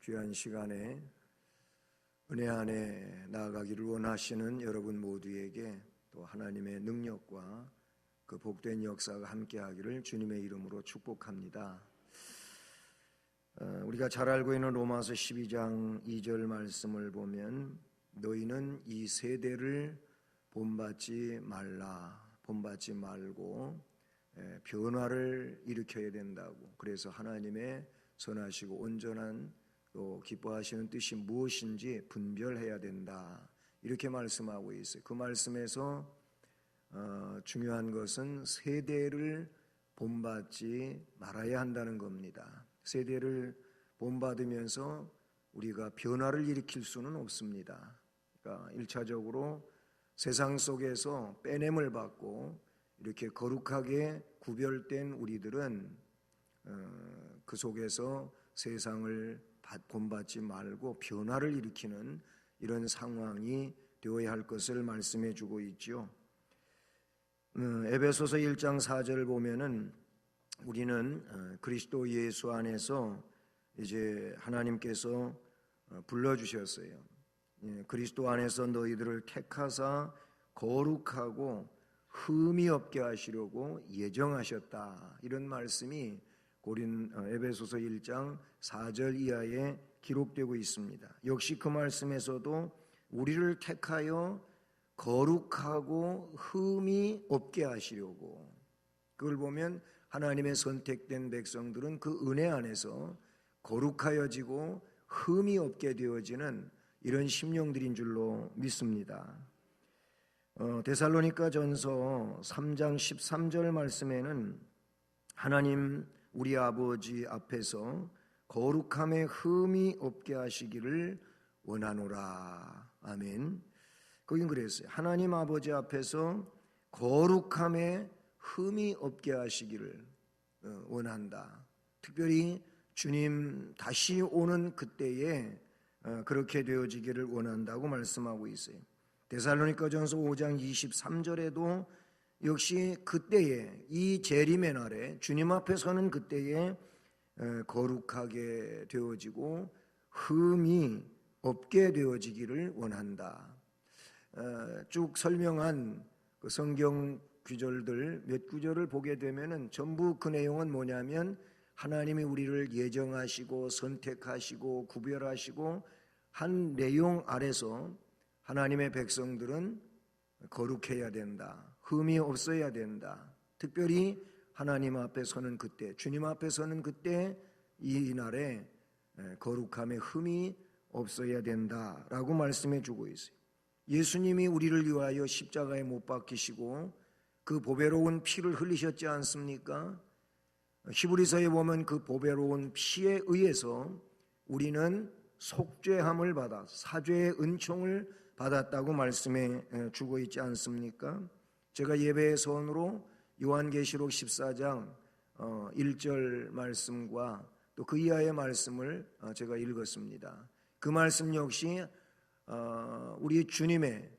귀한 시간에 은혜 안에 나아가기를 원하시는 여러분 모두에게 또 하나님의 능력과 그 복된 역사가 함께하기를 주님의 이름으로 축복합니다. 우리가 잘 알고 있는 로마서 12장 2절 말씀을 보면 너희는 이 세대를 본받지 말고 변화를 일으켜야 된다고. 그래서 하나님의 선하시고 온전한 또 기뻐하시는 뜻이 무엇인지 분별해야 된다, 이렇게 말씀하고 있어요. 그 말씀에서 중요한 것은 세대를 본받지 말아야 한다는 겁니다. 세대를 본받으면서 우리가 변화를 일으킬 수는 없습니다. 그러니까 1차적으로 세상 속에서 빼냄을 받고 이렇게 거룩하게 구별된 우리들은 그 속에서 세상을 본받지 말고 변화를 일으키는 이런 상황이 되어야 할 것을 말씀해 주고 있죠. 에베소서 1장 4절을 보면은 우리는 그리스도 예수 안에서 이제 하나님께서 불러주셨어요. 그리스도 안에서 너희들을 택하사 거룩하고 흠이 없게 하시려고 예정하셨다, 이런 말씀이 에베소서 1장 4절 이하에 기록되고 있습니다. 역시 그 말씀에서도 우리를 택하여 거룩하고 흠이 없게 하시려고, 그걸 보면 하나님의 선택된 백성들은 그 은혜 안에서 거룩하여지고 흠이 없게 되어지는 이런 심령들인 줄로 믿습니다. 데살로니가 전서 3장 13절 말씀에는 하나님 우리 아버지 앞에서 거룩함에 흠이 없게 하시기를 원하노라. 아멘. 거긴 그랬어요. 하나님 아버지 앞에서 거룩함에 흠이 없게 하시기를 원한다. 특별히 주님 다시 오는 그때에 그렇게 되어지기를 원한다고 말씀하고 있어요. 데살로니가전서 5장 23절에도 역시 그때에, 이 재림의 날에 주님 앞에 서는 그때에 거룩하게 되어지고 흠이 없게 되어지기를 원한다. 쭉 설명한 그 성경 구절들 몇 구절을 보게 되면은 전부 그 내용은 뭐냐면 하나님이 우리를 예정하시고 선택하시고 구별하시고 한 내용 아래서 하나님의 백성들은 거룩해야 된다, 흠이 없어야 된다. 특별히 하나님 앞에 서는 그때, 주님 앞에 서는 그때 이 날에 거룩함에 흠이 없어야 된다라고 말씀해 주고 있어요. 예수님이 우리를 위하여 십자가에 못 박히시고 그 보배로운 피를 흘리셨지 않습니까? 히브리서에 보면 그 보배로운 피에 의해서 우리는 속죄함을 받아 사죄의 은총을 받았다고 말씀해 주고 있지 않습니까? 제가 예배의 선으로 요한계시록 14장 1절 말씀과 또 그 이하의 말씀을 제가 읽었습니다. 그 말씀 역시 우리 주님의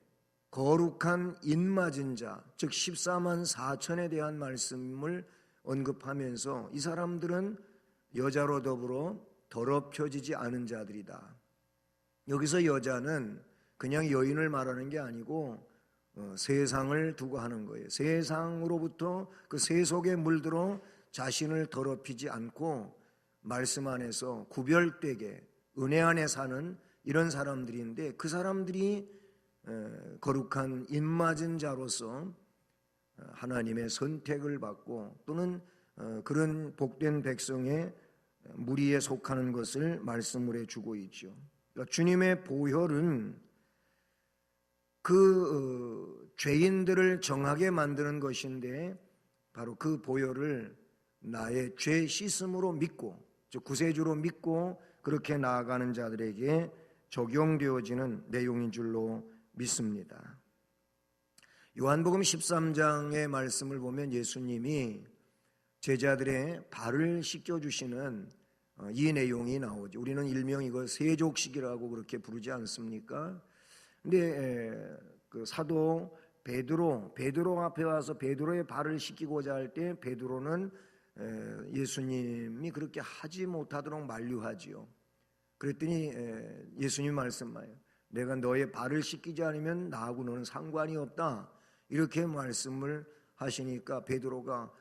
거룩한 인맞은 자, 즉 14만 4천에 대한 말씀을 언급하면서 이 사람들은 여자로 더불어 더럽혀지지 않은 자들이다. 여기서 여자는 그냥 여인을 말하는 게 아니고 세상을 두고 하는 거예요. 세상으로부터 그 세속에 물들어 자신을 더럽히지 않고 말씀 안에서 구별되게 은혜 안에 사는 이런 사람들인데, 그 사람들이 거룩한 인맞은 자로서 하나님의 선택을 받고 또는 그런 복된 백성의 무리에 속하는 것을 말씀을 해주고 있죠. 그러니까 주님의 보혈은 그 죄인들을 정하게 만드는 것인데, 바로 그 보혈을 나의 죄 씻음으로 믿고, 즉 구세주로 믿고 그렇게 나아가는 자들에게 적용되어지는 내용인 줄로 믿습니다. 요한복음 13장의 말씀을 보면 예수님이 제자들의 발을 씻겨주시는 이 내용이 나오죠. 우리는 일명 이걸 세족식이라고 그렇게 부르지 않습니까? 근데 그 사도 베드로 앞에 와서 베드로의 발을 씻기고자 할 때 베드로는 예수님이 그렇게 하지 못하도록 만류하지요. 그랬더니 예수님 말씀하여 내가 너의 발을 씻기지 않으면 나하고 너는 상관이 없다, 이렇게 말씀을 하시니까 베드로가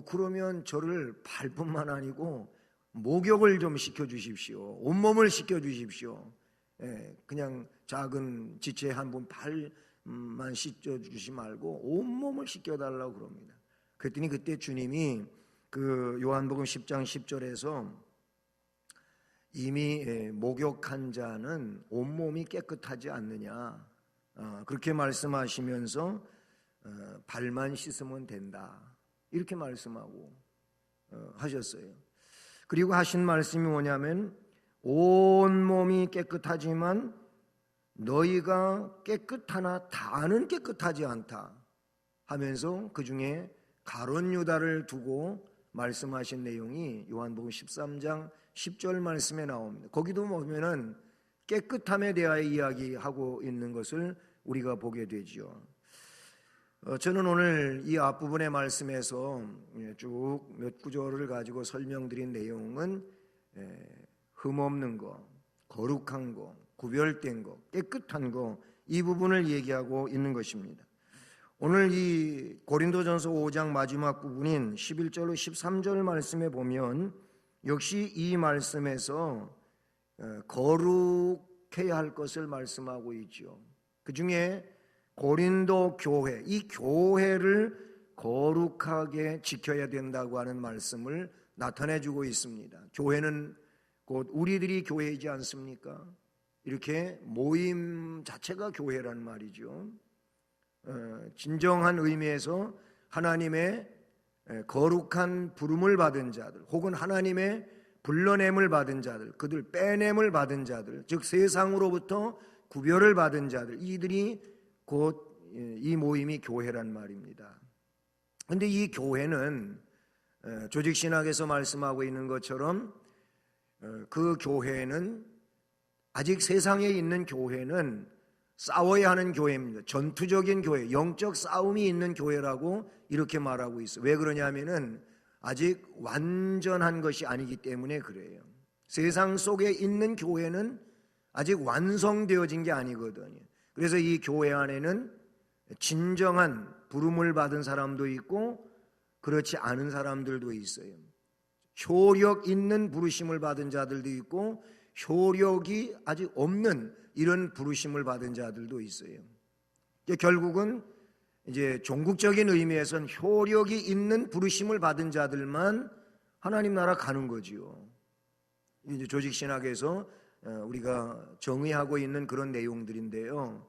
그러면 저를 발뿐만 아니고 목욕을 좀 시켜주십시오, 온몸을 시켜주십시오, 그냥 작은 지체 한 번 발만 씻겨주지 말고 온몸을 씻겨달라고 그럽니다. 그랬더니 그때 주님이 그 요한복음 10장 10절에서 이미 목욕한 자는 온몸이 깨끗하지 않느냐, 그렇게 말씀하시면서 발만 씻으면 된다, 이렇게 말씀하고 하셨어요. 그리고 하신 말씀이 뭐냐면 온몸이 깨끗하지만 너희가 깨끗하나 다는 깨끗하지 않다 하면서 그 중에 가룟 유다를 두고 말씀하신 내용이 요한복음 13장 10절 말씀에 나옵니다. 거기도 보면은 깨끗함에 대하여 이야기하고 있는 것을 우리가 보게 되죠. 저는 오늘 이 앞부분의 말씀에서 쭉 몇 구절을 가지고 설명드린 내용은 흠없는 거, 거룩한 거, 구별된 거, 깨끗한 거, 이 부분을 얘기하고 있는 것입니다. 오늘 이 고린도전서 5장 마지막 부분인 11절로 13절 말씀에 보면 역시 이 말씀에서 거룩해야 할 것을 말씀하고 있죠. 그 중에 고린도 교회, 이 교회를 거룩하게 지켜야 된다고 하는 말씀을 나타내주고 있습니다. 교회는 곧 우리들이 교회이지 않습니까? 이렇게 모임 자체가 교회란 말이죠. 진정한 의미에서 하나님의 거룩한 부름을 받은 자들, 혹은 하나님의 불러냄을 받은 자들, 그들 빼냄을 받은 자들, 즉 세상으로부터 구별을 받은 자들, 이들이 곧 이 모임이 교회란 말입니다. 그런데 이 교회는 조직신학에서 말씀하고 있는 것처럼 그 교회는, 아직 세상에 있는 교회는 싸워야 하는 교회입니다. 전투적인 교회, 영적 싸움이 있는 교회라고 이렇게 말하고 있어요. 왜 그러냐면은 아직 완전한 것이 아니기 때문에 그래요. 세상 속에 있는 교회는 아직 완성되어진 게 아니거든요. 그래서 이 교회 안에는 진정한 부름을 받은 사람도 있고 그렇지 않은 사람들도 있어요. 효력 있는 부르심을 받은 자들도 있고 효력이 아직 없는 이런 부르심을 받은 자들도 있어요. 결국은 이제 종국적인 의미에서는 효력이 있는 부르심을 받은 자들만 하나님 나라 가는 거지요. 이제 조직신학에서 우리가 정의하고 있는 그런 내용들인데요.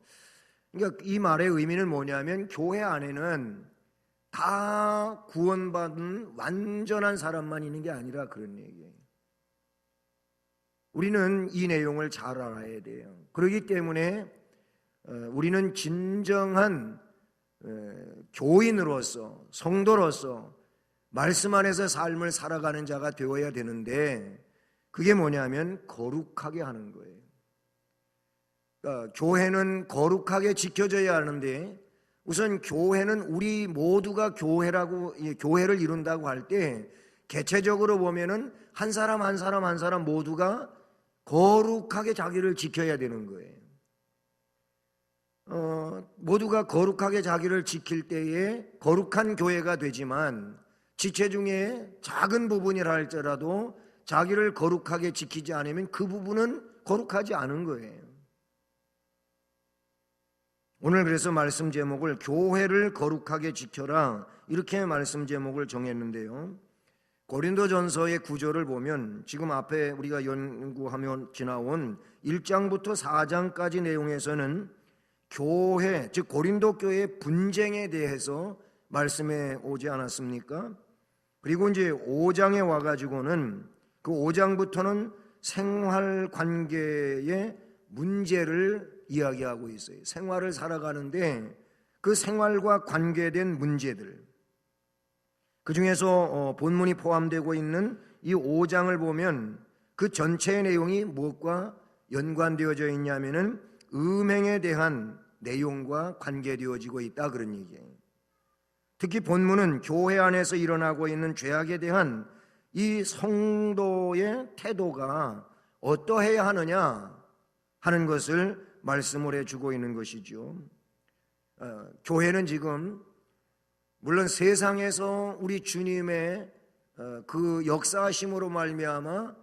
그러니까 이 말의 의미는 뭐냐면 교회 안에는 다 구원받은 완전한 사람만 있는 게 아니라 그런 얘기예요. 우리는 이 내용을 잘 알아야 돼요. 그렇기 때문에 우리는 진정한 교인으로서, 성도로서 말씀 안에서 삶을 살아가는 자가 되어야 되는데, 그게 뭐냐면 거룩하게 하는 거예요. 그러니까 교회는 거룩하게 지켜져야 하는데, 우선 교회는 우리 모두가 교회를 이룬다고 할 때 개체적으로 보면은 한 사람 한 사람 한 사람 모두가 거룩하게 자기를 지켜야 되는 거예요. 모두가 거룩하게 자기를 지킬 때에 거룩한 교회가 되지만, 지체 중에 작은 부분이라 할지라도 자기를 거룩하게 지키지 않으면 그 부분은 거룩하지 않은 거예요. 오늘 그래서 말씀 제목을 교회를 거룩하게 지켜라, 이렇게 말씀 제목을 정했는데요. 고린도전서의 구절을 보면 지금 앞에 우리가 연구하며 지나온 1장부터 4장까지 내용에서는 교회, 즉 고린도 교회의 분쟁에 대해서 말씀해 오지 않았습니까? 그리고 이제 5장에 와가지고는 그 5장부터는 생활 관계의 문제를 이야기하고 있어요. 생활을 살아가는데 그 생활과 관계된 문제들, 그 중에서 본문이 포함되고 있는 이 5장을 보면 그 전체의 내용이 무엇과 연관되어져 있냐면은 음행에 대한 내용과 관계되어지고 있다, 그런 얘기예요. 특히 본문은 교회 안에서 일어나고 있는 죄악에 대한 이 성도의 태도가 어떠해야 하느냐 하는 것을 말씀을 해주고 있는 것이죠. 교회는 지금 물론 세상에서 우리 주님의 그 역사하심으로 말미암아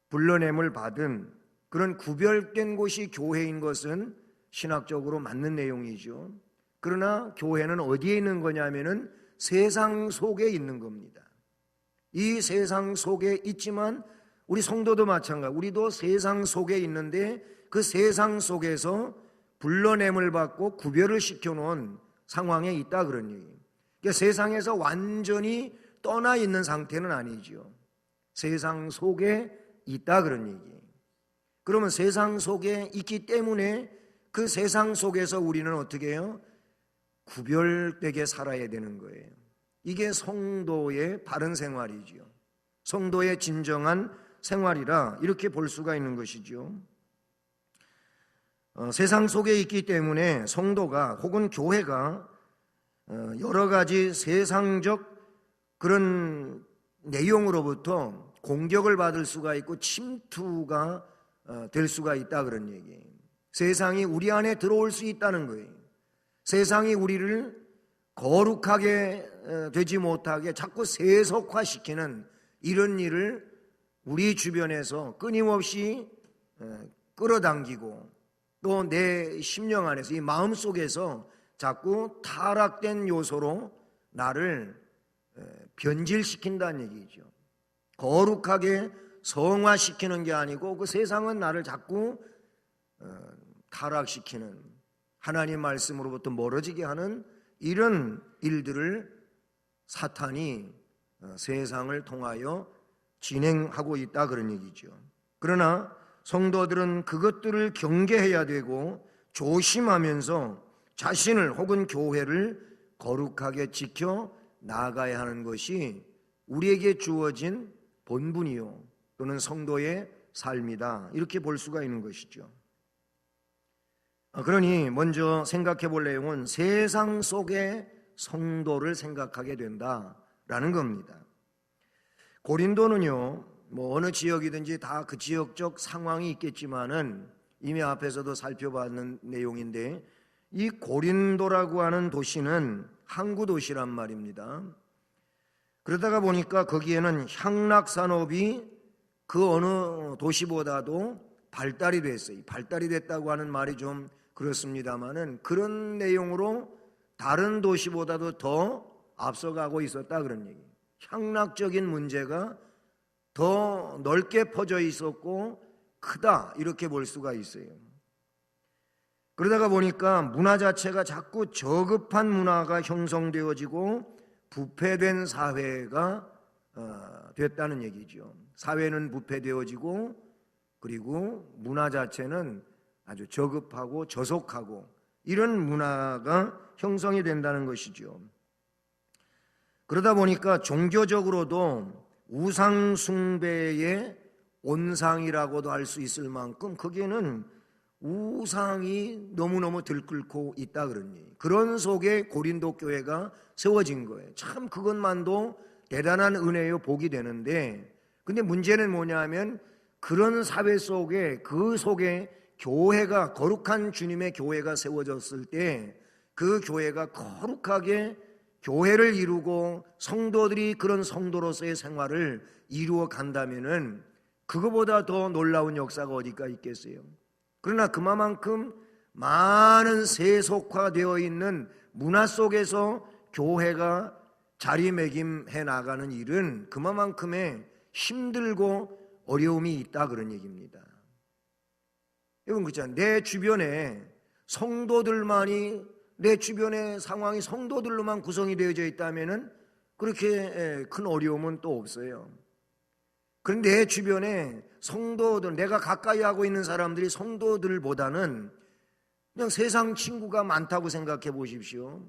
불러냄을 받은 그런 구별된 곳이 교회인 것은 신학적으로 맞는 내용이죠. 그러나 교회는 어디에 있는 거냐면은 세상 속에 있는 겁니다. 이 세상 속에 있지만 우리 성도도 마찬가지, 우리도 세상 속에 있는데 그 세상 속에서 불러냄을 받고 구별을 시켜놓은 상황에 있다 그런 얘기예요. 그러니까 세상에서 완전히 떠나 있는 상태는 아니죠. 세상 속에 있다 그런 얘기예요. 그러면 세상 속에 있기 때문에 그 세상 속에서 우리는 어떻게 해요? 구별되게 살아야 되는 거예요. 이게 성도의 바른 생활이죠. 성도의 진정한 생활이라 이렇게 볼 수가 있는 것이죠. 세상 속에 있기 때문에 성도가 혹은 교회가 여러 가지 세상적 그런 내용으로부터 공격을 받을 수가 있고 침투가 될 수가 있다 그런 얘기예요. 세상이 우리 안에 들어올 수 있다는 거예요. 세상이 우리를 거룩하게 되지 못하게 자꾸 세속화시키는 이런 일을 우리 주변에서 끊임없이 끌어당기고 또 내 심령 안에서 이 마음 속에서 자꾸 타락된 요소로 나를 변질시킨다는 얘기죠. 거룩하게 성화시키는 게 아니고 그 세상은 나를 자꾸 타락시키는, 하나님 말씀으로부터 멀어지게 하는 이런 일들을 사탄이 세상을 통하여 진행하고 있다 그런 얘기죠. 그러나 성도들은 그것들을 경계해야 되고 조심하면서 자신을 혹은 교회를 거룩하게 지켜 나아가야 하는 것이 우리에게 주어진 본분이요 또는 성도의 삶이다 이렇게 볼 수가 있는 것이죠. 그러니 먼저 생각해 볼 내용은 세상 속의 성도를 생각하게 된다라는 겁니다. 고린도는요, 어느 지역이든지 다 그 지역적 상황이 있겠지만은 이미 앞에서도 살펴봤는 내용인데 이 고린도라고 하는 도시는 항구 도시란 말입니다. 그러다가 보니까 거기에는 향락산업이 그 어느 도시보다도 발달이 됐어요. 발달이 됐다고 하는 말이 좀 그렇습니다만은 그런 내용으로 다른 도시보다도 더 앞서가고 있었다 그런 얘기예요. 향락적인 문제가 더 넓게 퍼져 있었고 크다 이렇게 볼 수가 있어요. 그러다가 보니까 문화 자체가 자꾸 저급한 문화가 형성되어지고 부패된 사회가 됐다는 얘기죠. 사회는 부패되어지고 그리고 문화 자체는 아주 저급하고 저속하고 이런 문화가 형성이 된다는 것이죠. 그러다 보니까 종교적으로도 우상 숭배의 온상이라고도 할 수 있을 만큼 거기에는 우상이 너무너무 들끓고 있다 그러니 그런 속에 고린도 교회가 세워진 거예요. 참 그것만도 대단한 은혜요 복이 되는데 근데 문제는 뭐냐면 그런 사회 속에 그 속에 교회가 거룩한 주님의 교회가 세워졌을 때 그 교회가 거룩하게 교회를 이루고 성도들이 그런 성도로서의 생활을 이루어 간다면은 그거보다 더 놀라운 역사가 어디가 있겠어요. 그러나 그만큼 많은 세속화되어 있는 문화 속에서 교회가 자리매김해 나가는 일은 그만큼의 힘들고 어려움이 있다 그런 얘기입니다. 여러분 그렇잖아요. 내 주변에 성도들만이 내 주변의 상황이 성도들로만 구성이 되어져 있다면은 그렇게 큰 어려움은 또 없어요. 그런데 내 주변에 성도들, 내가 가까이 하고 있는 사람들이 성도들보다는 그냥 세상 친구가 많다고 생각해 보십시오.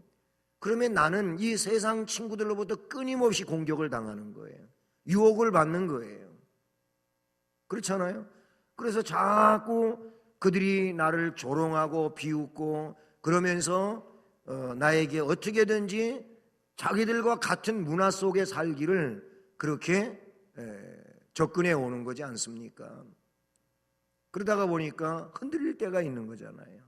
그러면 나는 이 세상 친구들로부터 끊임없이 공격을 당하는 거예요. 유혹을 받는 거예요. 그렇잖아요. 그래서 자꾸 그들이 나를 조롱하고 비웃고 그러면서 나에게 어떻게든지 자기들과 같은 문화 속에 살기를 그렇게 접근해 오는 거지 않습니까? 그러다가 보니까 흔들릴 때가 있는 거잖아요.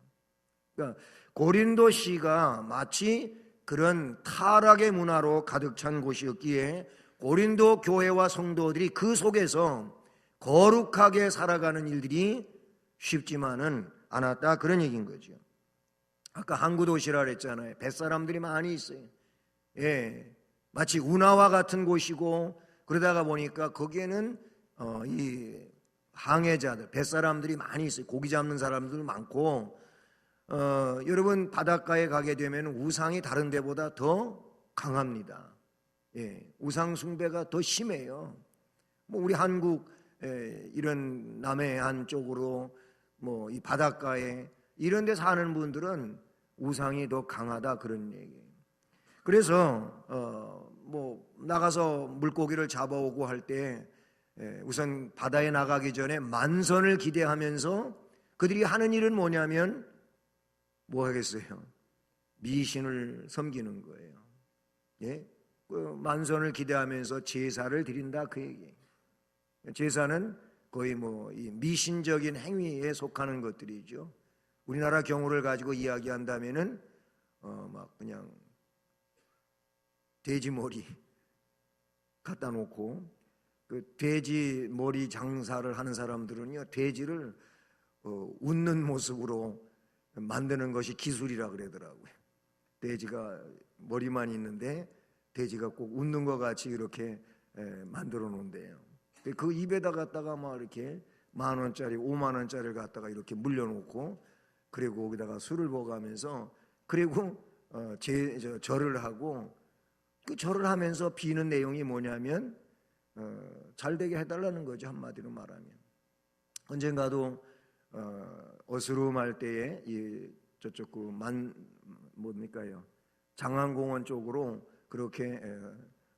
그러니까 고린도시가 마치 그런 타락의 문화로 가득 찬 곳이었기에 고린도 교회와 성도들이 그 속에서 거룩하게 살아가는 일들이 쉽지만은 않았다, 그런 얘기인 거죠. 아까 항구 도시라 그랬잖아요. 뱃사람들이 많이 있어요. 예, 마치 운하와 같은 곳이고, 그러다가 보니까 거기에는 이 항해자들, 뱃사람들이 많이 있어요. 고기 잡는 사람들 많고, 여러분 바닷가에 가게 되면 우상이 다른 데보다 더 강합니다. 예, 우상 숭배가 더 심해요. 뭐 우리 한국 이런 남해안 쪽으로 뭐 이 바닷가에 이런 데 사는 분들은 우상이 더 강하다, 그런 얘기예요. 그래서 뭐 나가서 물고기를 잡아오고 할 때 우선 바다에 나가기 전에 만선을 기대하면서 그들이 하는 일은 뭐냐면 뭐 하겠어요? 미신을 섬기는 거예요. 예? 그 만선을 기대하면서 제사를 드린다, 그 얘기예요. 제사는 거의 뭐 이 미신적인 행위에 속하는 것들이죠. 우리나라 경우를 가지고 이야기한다면은 막 그냥 돼지 머리 갖다 놓고, 그 돼지 머리 장사를 하는 사람들은요, 돼지를 웃는 모습으로 만드는 것이 기술이라 그러더라고요. 돼지가 머리만 있는데 돼지가 꼭 웃는 것 같이 이렇게 만들어 놓은대요. 그 입에다 갖다가 막 이렇게 10,000원짜리 50,000원짜리를 갖다가 이렇게 물려놓고, 그리고 거기다가 술을 먹으면서, 그리고 절을 하고, 그 절을 하면서 비는 내용이 뭐냐면 잘 되게 해달라는 거죠, 한마디로 말하면. 언젠가도 어스름할 때에 저쪽 뭡니까요? 장안공원 쪽으로 그렇게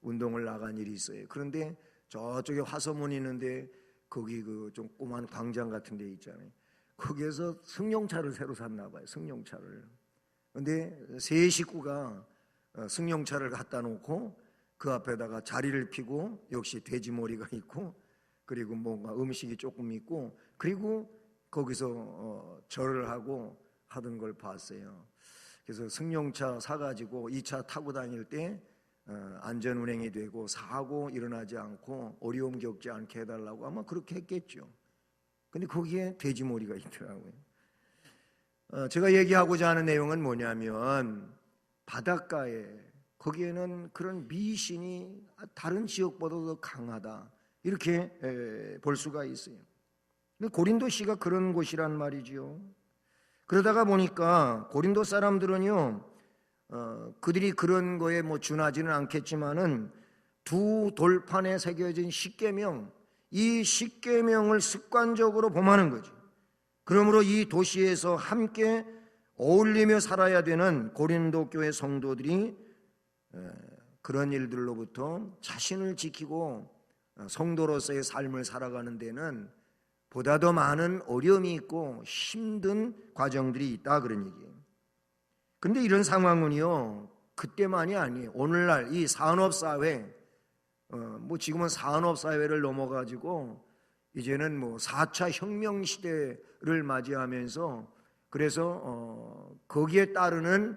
운동을 나간 일이 있어요. 그런데 저쪽에 화서문이 있는데 거기 그 좀 꼬만 광장 같은 데 있잖아요. 거기에서 승용차를 새로 샀나 봐요. 승용차를. 근데 세 식구가 승용차를 갖다 놓고 그 앞에다가 자리를 피고, 역시 돼지머리가 있고, 그리고 뭔가 음식이 조금 있고, 그리고 거기서 절을 하고 하던 걸 봤어요. 그래서 승용차 사가지고 2차 타고 다닐 때 안전운행이 되고 사고 일어나지 않고 어려움 겪지 않게 해달라고 아마 그렇게 했겠죠. 근데 거기에 돼지머리가 있더라고요. 제가 얘기하고자 하는 내용은 뭐냐면, 바닷가에 거기에는 그런 미신이 다른 지역보다 더 강하다, 이렇게 볼 수가 있어요. 고린도시가 그런 곳이란 말이지요. 그러다가 보니까 고린도 사람들은요, 그들이 그런 거에 뭐 준하지는 않겠지만은 두 돌판에 새겨진 십계명, 이 십계명을 습관적으로 범하는 거죠. 그러므로 이 도시에서 함께 어울리며 살아야 되는 고린도 교회 성도들이 그런 일들로부터 자신을 지키고 성도로서의 삶을 살아가는 데는 보다 더 많은 어려움이 있고 힘든 과정들이 있다, 그런 얘기예요. 그런데 이런 상황은요, 그때만이 아니에요. 오늘날 이 산업사회, 뭐 지금은 산업사회를 넘어가지고 이제는 뭐 4차 혁명 시대를 맞이하면서, 그래서 거기에 따르는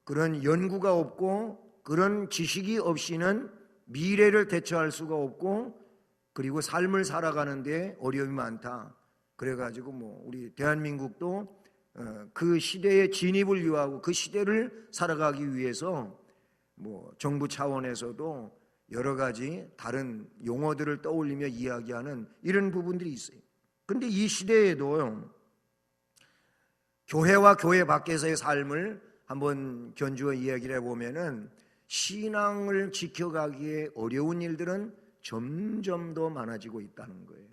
그런 연구가 없고 그런 지식이 없이는 미래를 대처할 수가 없고, 그리고 삶을 살아가는데 어려움이 많다. 그래가지고 뭐 우리 대한민국도 그 시대의 진입을 위하고 그 시대를 살아가기 위해서 뭐 정부 차원에서도 여러 가지 다른 용어들을 떠올리며 이야기하는 이런 부분들이 있어요. 그런데 이 시대에도 교회와 교회 밖에서의 삶을 한번 견주어 이야기를 해보면은 신앙을 지켜가기에 어려운 일들은 점점 더 많아지고 있다는 거예요.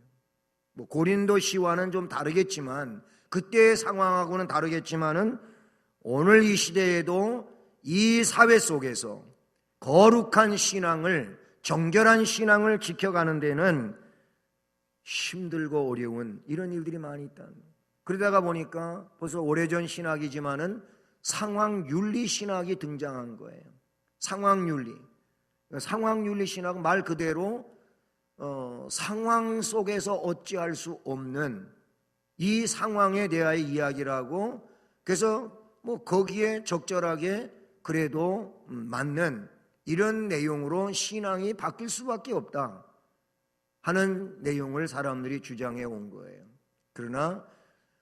뭐 고린도시와는 좀 다르겠지만, 그때의 상황하고는 다르겠지만은 오늘 이 시대에도 이 사회 속에서 거룩한 신앙을, 정결한 신앙을 지켜가는 데는 힘들고 어려운 이런 일들이 많이 있다는 거예요. 그러다가 보니까 벌써 오래전 신학이지만은 상황윤리 신학이 등장한 거예요. 상황윤리 신학은 말 그대로 상황 속에서 어찌할 수 없는 이 상황에 대하여 이야기를 하고, 그래서 뭐 거기에 적절하게 그래도 맞는 이런 내용으로 신앙이 바뀔 수밖에 없다 하는 내용을 사람들이 주장해 온 거예요. 그러나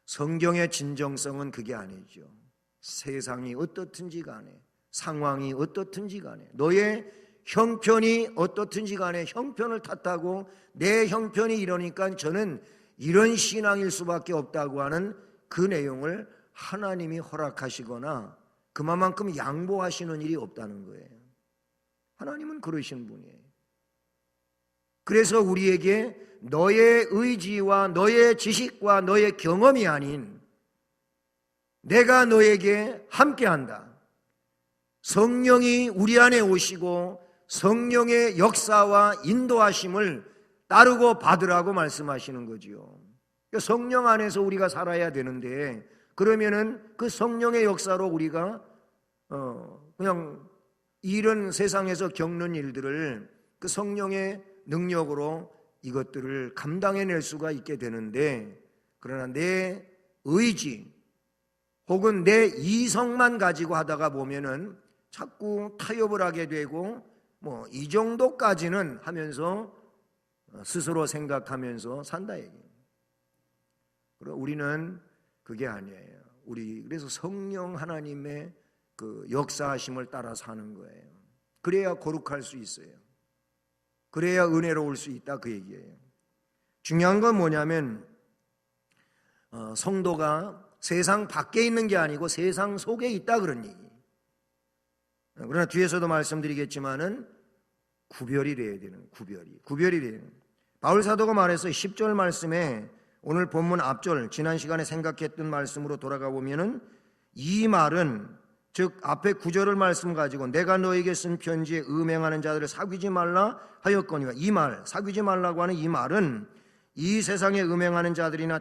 성경의 진정성은 그게 아니죠. 세상이 어떻든지 간에, 상황이 어떻든지 간에, 너의 형편이 어떻든지 간에 형편을 탓하고 내 형편이 이러니까 저는 이런 신앙일 수밖에 없다고 하는 그 내용을 하나님이 허락하시거나 그만큼 양보하시는 일이 없다는 거예요. 하나님은 그러신 분이에요. 그래서 우리에게 너의 의지와 너의 지식과 너의 경험이 아닌 내가 너에게 함께한다, 성령이 우리 안에 오시고 성령의 역사와 인도하심을 따르고 받으라고 말씀하시는 거지요. 성령 안에서 우리가 살아야 되는데, 그러면은 그 성령의 역사로 우리가 그냥 이런 세상에서 겪는 일들을 그 성령의 능력으로 이것들을 감당해낼 수가 있게 되는데, 그러나 내 의지 혹은 내 이성만 가지고 하다가 보면은 자꾸 타협을 하게 되고, 뭐 이 정도까지는 하면서 스스로 생각하면서 산다 얘기예요. 그리고 우리는 그게 아니에요. 그래서 성령 하나님의 그 역사하심을 따라 사는 거예요. 그래야 거룩할 수 있어요. 그래야 은혜로울 수 있다, 그 얘기예요. 중요한 건 뭐냐면 성도가 세상 밖에 있는 게 아니고 세상 속에 있다, 그런 얘기. 그러나 뒤에서도 말씀드리겠지만은 구별이 돼야 되는, 구별이 돼야 되는. 바울 사도가 말해서 10절 말씀에 오늘 본문 앞절 지난 시간에 생각했던 말씀으로 돌아가 보면은 이 말은, 즉 앞에 9절을 말씀 가지고 내가 너에게 쓴 편지에 음행하는 자들을 사귀지 말라 하였거니와, 이 말, 사귀지 말라고 하는 이 말은 이 세상에 음행하는 자들이나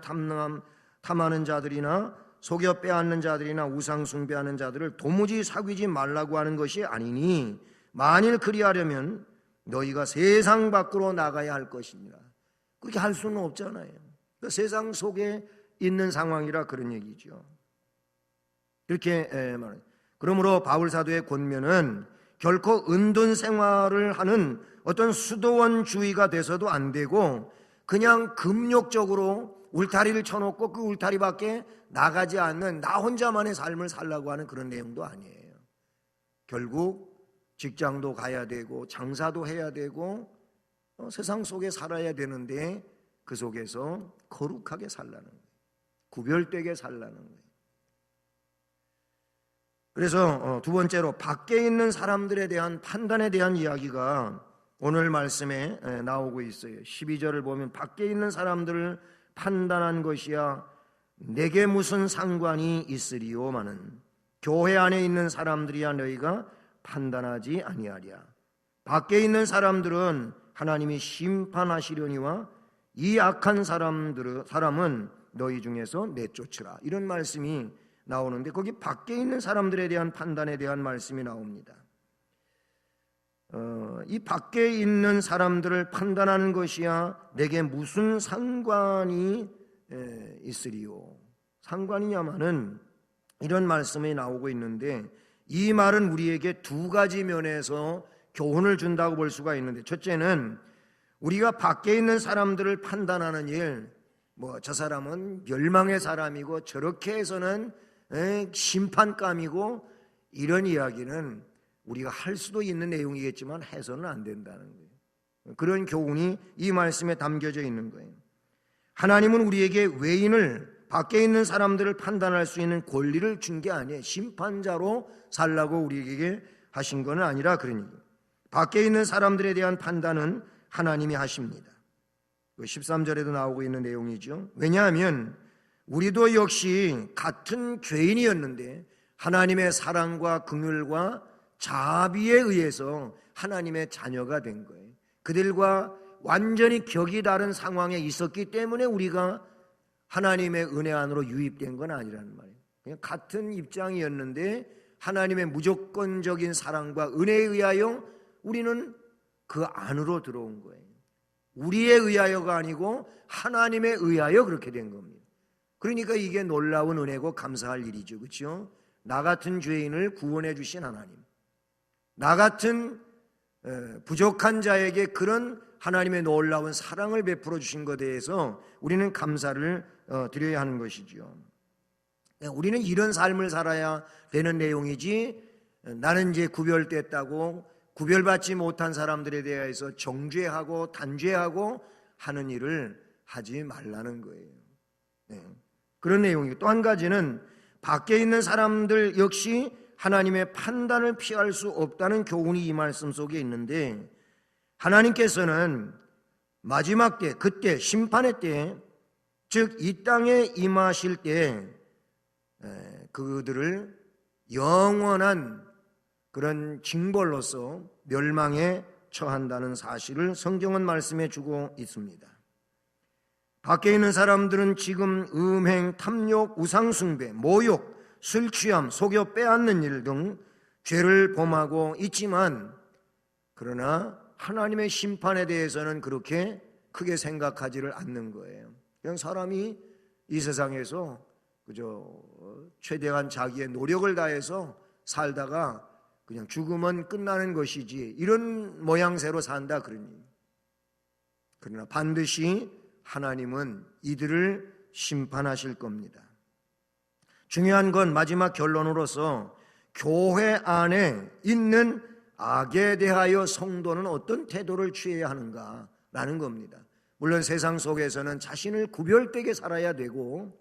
탐하는 자들이나 속여 빼앗는 자들이나 우상 숭배하는 자들을 도무지 사귀지 말라고 하는 것이 아니니, 만일 그리하려면 너희가 세상 밖으로 나가야 할 것입니다. 그렇게 할 수는 없잖아요. 그 세상 속에 있는 상황이라 그런 얘기죠. 이렇게 말해요. 그러므로 바울 사도의 권면은 결코 은둔 생활을 하는 어떤 수도원주의가 돼서도 안 되고, 그냥 금욕적으로 울타리를 쳐놓고 그 울타리 밖에 나가지 않는 나 혼자만의 삶을 살라고 하는 그런 내용도 아니에요. 결국 직장도 가야 되고 장사도 해야 되고 세상 속에 살아야 되는데, 그 속에서 거룩하게 살라는 거예요. 구별되게 살라는 거예요. 그래서 두 번째로 밖에 있는 사람들에 대한 판단에 대한 이야기가 오늘 말씀에 나오고 있어요. 12절을 보면 밖에 있는 사람들을 판단한 것이야 내게 무슨 상관이 있으리요마는 교회 안에 있는 사람들이야 너희가 판단하지 아니하랴. 밖에 있는 사람들은 하나님이 심판하시려니와 이 악한 사람은 너희 중에서 내쫓으라, 이런 말씀이 나오는데, 거기 밖에 있는 사람들에 대한 판단에 대한 말씀이 나옵니다. 이 밖에 있는 사람들을 판단하는 것이야 내게 무슨 상관이 있으리요. 상관이냐마는 이런 말씀이 나오고 있는데, 이 말은 우리에게 두 가지 면에서 교훈을 준다고 볼 수가 있는데, 첫째는 우리가 밖에 있는 사람들을 판단하는 일, 뭐 저 사람은 멸망의 사람이고 저렇게 해서는 심판감이고, 이런 이야기는 우리가 할 수도 있는 내용이겠지만 해서는 안 된다는 거예요. 그런 교훈이 이 말씀에 담겨져 있는 거예요. 하나님은 우리에게 외인을, 밖에 있는 사람들을 판단할 수 있는 권리를 준 게 아니에요. 심판자로 살라고 우리에게 하신 건 아니라 그런 얘기예요. 밖에 있는 사람들에 대한 판단은 하나님이 하십니다. 13절에도 나오고 있는 내용이죠. 왜냐하면 우리도 역시 같은 죄인이었는데 하나님의 사랑과 긍휼과 자비에 의해서 하나님의 자녀가 된 거예요. 그들과 완전히 격이 다른 상황에 있었기 때문에 우리가 하나님의 은혜 안으로 유입된 건 아니라는 말이에요. 그냥 같은 입장이었는데 하나님의 무조건적인 사랑과 은혜에 의하여 우리는 그 안으로 들어온 거예요. 우리에 의하여가 아니고 하나님에 의하여 그렇게 된 겁니다. 그러니까 이게 놀라운 은혜고 감사할 일이죠. 그렇죠? 나 같은 죄인을 구원해 주신 하나님, 나 같은 부족한 자에게 그런 하나님의 놀라운 사랑을 베풀어 주신 것에 대해서 우리는 감사를 드려야 하는 것이죠. 우리는 이런 삶을 살아야 되는 내용이지, 나는 이제 구별됐다고 구별받지 못한 사람들에 대해서 정죄하고 단죄하고 하는 일을 하지 말라는 거예요. 그런 내용이고, 또 한 가지는 밖에 있는 사람들 역시 하나님의 판단을 피할 수 없다는 교훈이 이 말씀 속에 있는데, 하나님께서는 마지막 때, 그때 심판의 때, 즉 이 땅에 임하실 때 그들을 영원한 그런 징벌로서 멸망에 처한다는 사실을 성경은 말씀해 주고 있습니다. 밖에 있는 사람들은 지금 음행, 탐욕, 우상숭배, 모욕, 술 취함, 속여 빼앗는 일 등 죄를 범하고 있지만, 그러나 하나님의 심판에 대해서는 그렇게 크게 생각하지를 않는 거예요. 그냥 사람이 이 세상에서 그저 최대한 자기의 노력을 다해서 살다가 그냥 죽으면 끝나는 것이지, 이런 모양새로 산다 그러니. 그러나 반드시 하나님은 이들을 심판하실 겁니다. 중요한 건 마지막 결론으로서 교회 안에 있는 악에 대하여 성도는 어떤 태도를 취해야 하는가라는 겁니다. 물론 세상 속에서는 자신을 구별되게 살아야 되고,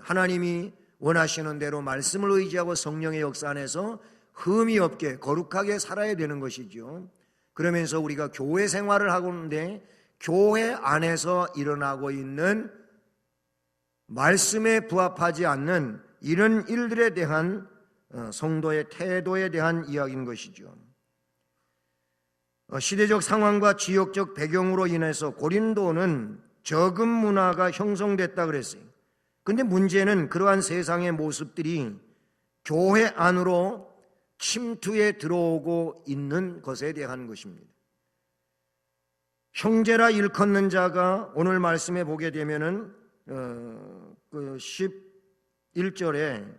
하나님이 원하시는 대로 말씀을 의지하고 성령의 역사 안에서 흠이 없게 거룩하게 살아야 되는 것이죠. 그러면서 우리가 교회 생활을 하고 있는데, 교회 안에서 일어나고 있는 말씀에 부합하지 않는 이런 일들에 대한 성도의 태도에 대한 이야기인 것이죠. 시대적 상황과 지역적 배경으로 인해서 고린도는 저금 문화가 형성됐다 그랬어요. 그런데 문제는 그러한 세상의 모습들이 교회 안으로 침투해 들어오고 있는 것에 대한 것입니다. 형제라 일컫는 자가 오늘 말씀에 보게 되면은 11절에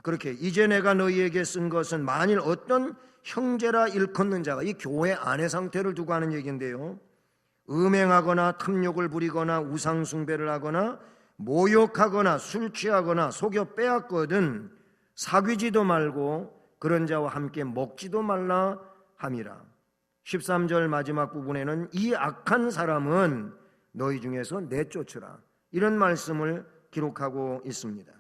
그렇게, 이제 내가 너희에게 쓴 것은 만일 어떤 형제라 일컫는 자가, 이 교회 안의 상태를 두고 하는 얘기인데요, 음행하거나 탐욕을 부리거나 우상숭배를 하거나 모욕하거나 술 취하거나 속여 빼앗거든 사귀지도 말고 그런 자와 함께 먹지도 말라 함이라. 13절 마지막 부분에는 이 악한 사람은 너희 중에서 내쫓으라, 이런 말씀을 기록하고 있습니다.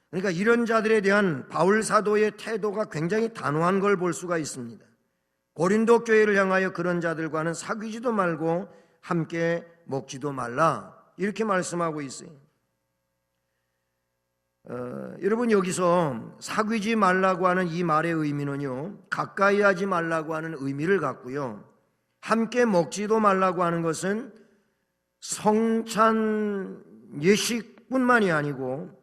그러니까 이런 자들에 대한 바울 사도의 태도가 굉장히 단호한 걸 볼 수가 있습니다. 고린도 교회를 향하여 그런 자들과는 사귀지도 말고 함께 먹지도 말라, 이렇게 말씀하고 있어요. 여러분, 여기서 사귀지 말라고 하는 이 말의 의미는요, 가까이 하지 말라고 하는 의미를 갖고요, 함께 먹지도 말라고 하는 것은 성찬 예식뿐만이 아니고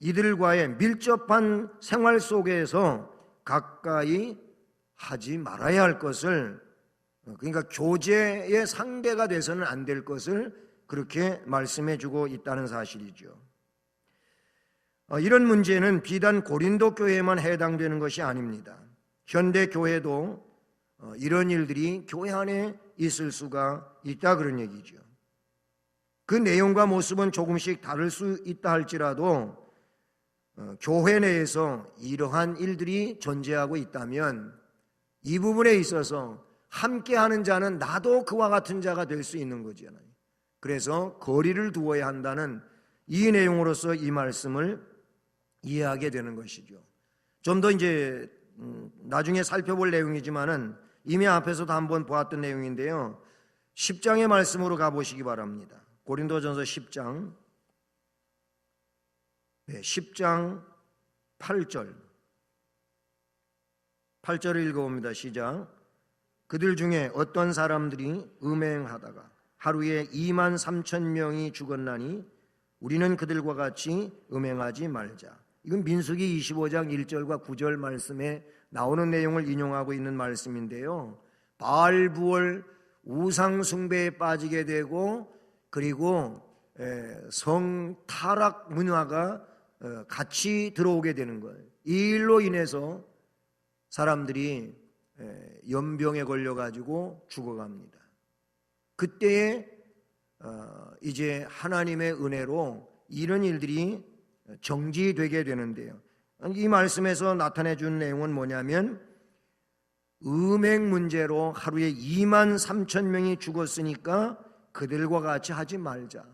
이들과의 밀접한 생활 속에서 가까이 하지 말아야 할 것을, 그러니까 교제의 상대가 돼서는 안 될 것을 그렇게 말씀해 주고 있다는 사실이죠. 이런 문제는 비단 고린도 교회에만 해당되는 것이 아닙니다. 현대 교회도 이런 일들이 교회 안에 있을 수가 있다, 그런 얘기죠. 그 내용과 모습은 조금씩 다를 수 있다 할지라도 교회 내에서 이러한 일들이 존재하고 있다면 이 부분에 있어서 함께하는 자는 나도 그와 같은 자가 될 수 있는 거잖아요. 그래서 거리를 두어야 한다는 이 내용으로서 이 말씀을 이해하게 되는 것이죠. 좀 더 이제 나중에 살펴볼 내용이지만은 이미 앞에서도 한번 보았던 내용인데요, 10장의 말씀으로 가보시기 바랍니다. 고린도전서 10장 10장 8절을 읽어봅니다. 시작. 그들 중에 어떤 사람들이 음행하다가 하루에 23,000명이 죽었나니 우리는 그들과 같이 음행하지 말자. 이건 민수기 25장 1절과 9절 말씀에 나오는 내용을 인용하고 있는 말씀인데요, 바알 부월 우상 숭배에 빠지게 되고, 그리고 성타락 문화가 같이 들어오게 되는 거예요. 이 일로 인해서 사람들이 연병에 걸려가지고 죽어갑니다. 그때에 이제 하나님의 은혜로 이런 일들이 정지되게 되는데요. 이 말씀에서 나타내 준 내용은 뭐냐면, 음행 문제로 하루에 23,000명이 죽었으니까 그들과 같이 하지 말자.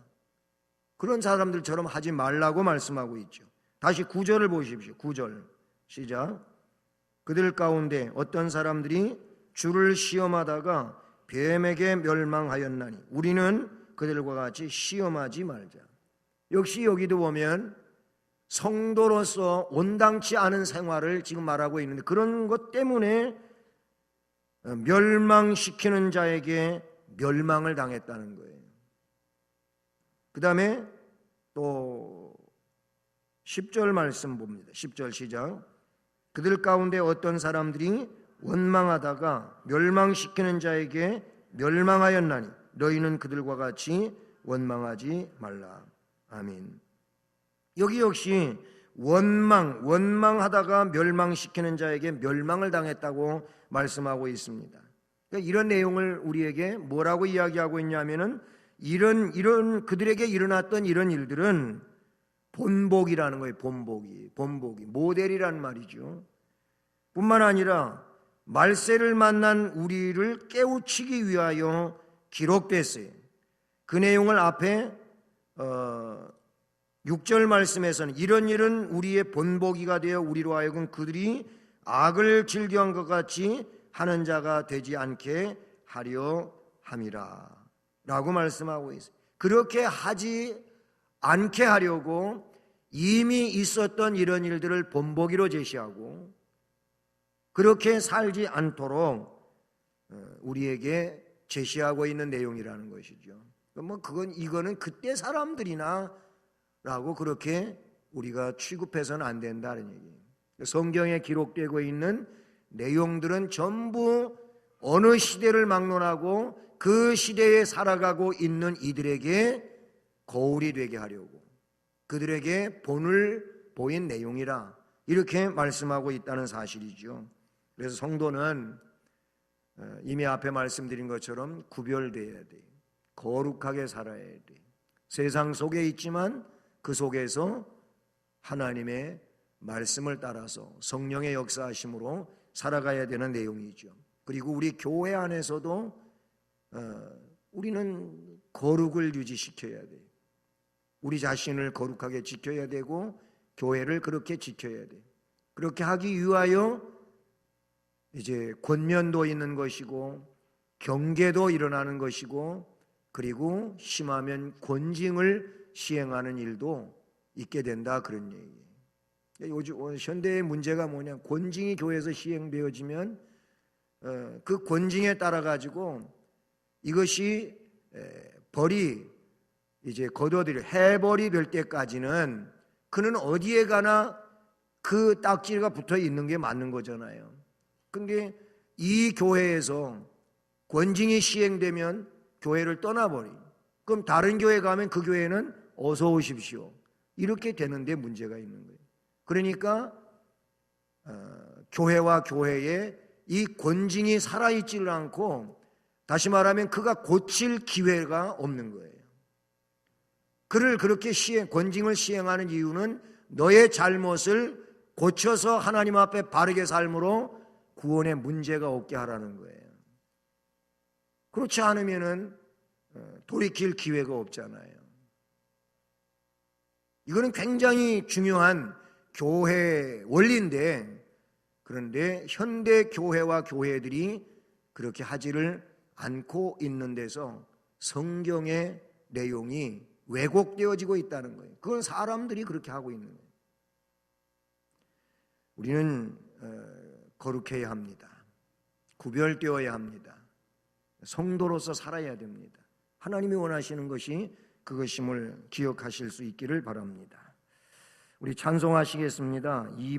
그런 사람들처럼 하지 말라고 말씀하고 있죠. 다시 9절을 보십시오. 9절 시작. 그들 가운데 어떤 사람들이 주를 시험하다가 뱀에게 멸망하였나니 우리는 그들과 같이 시험하지 말자. 역시 여기도 보면 성도로서 온당치 않은 생활을 지금 말하고 있는데, 그런 것 때문에 멸망시키는 자에게 멸망을 당했다는 거예요. 그 다음에 또 10절 말씀 봅니다. 10절 시작. 그들 가운데 어떤 사람들이 원망하다가 멸망시키는 자에게 멸망하였나니 너희는 그들과 같이 원망하지 말라. 아멘. 여기 역시 원망하다가 멸망시키는 자에게 멸망을 당했다고 말씀하고 있습니다. 그러니까 이런 내용을 우리에게 뭐라고 이야기하고 있냐면은, 이런 그들에게 일어났던 이런 일들은 본보기라는 거예요. 본보기 모델이란 말이죠. 뿐만 아니라 말세를 만난 우리를 깨우치기 위하여 기록됐어요. 그 내용을 앞에 6절 말씀에서는 이런 일은 우리의 본보기가 되어 우리로 하여금 그들이 악을 즐겨한 것 같이 하는 자가 되지 않게 하려 함이라 라고 말씀하고 있어요. 그렇게 하지 않게 하려고 이미 있었던 이런 일들을 본보기로 제시하고, 그렇게 살지 않도록 우리에게 제시하고 있는 내용이라는 것이죠. 이거는 그때 사람들이나 라고 그렇게 우리가 취급해서는 안 된다는 얘기예요. 성경에 기록되고 있는 내용들은 전부 어느 시대를 막론하고 그 시대에 살아가고 있는 이들에게 거울이 되게 하려고, 그들에게 본을 보인 내용이라 이렇게 말씀하고 있다는 사실이죠. 그래서 성도는 이미 앞에 말씀드린 것처럼 구별되어야 돼요. 거룩하게 살아야 돼요. 세상 속에 있지만 그 속에서 하나님의 말씀을 따라서 성령의 역사하심으로 살아가야 되는 내용이죠. 그리고 우리 교회 안에서도 우리는 거룩을 유지시켜야 돼요. 우리 자신을 거룩하게 지켜야 되고 교회를 그렇게 지켜야 돼요. 그렇게 하기 위하여 이제 권면도 있는 것이고 경계도 일어나는 것이고, 그리고 심하면 권징을 시행하는 일도 있게 된다, 그런 얘기예요. 요즘 현대의 문제가 뭐냐, 권징이 교회에서 시행되어지면 그 권징에 따라 가지고 이것이 벌이 이제 거둬들여 해벌이 될 때까지는 그는 어디에 가나 그 딱지가 붙어 있는 게 맞는 거잖아요. 근데 이 교회에서 권징이 시행되면 교회를 떠나버리, 그럼 다른 교회 가면 그 교회는 어서 오십시오, 이렇게 되는데 문제가 있는 거예요. 그러니까 교회와 교회에 이 권징이 살아있지를 않고, 다시 말하면 그가 고칠 기회가 없는 거예요. 그를 그렇게 권징을 시행하는 이유는 너의 잘못을 고쳐서 하나님 앞에 바르게 삶으로 구원의 문제가 없게 하라는 거예요. 그렇지 않으면은 돌이킬 기회가 없잖아요. 이거는 굉장히 중요한 교회 원리인데, 그런데 현대 교회와 교회들이 그렇게 하지를 않고 있는 데서 성경의 내용이 왜곡되어지고 있다는 거예요. 그건 사람들이 그렇게 하고 있는 거예요. 우리는 거룩해야 합니다. 구별되어야 합니다. 성도로서 살아야 됩니다. 하나님이 원하시는 것이 그것임을 기억하실 수 있기를 바랍니다. 우리 찬송하시겠습니다.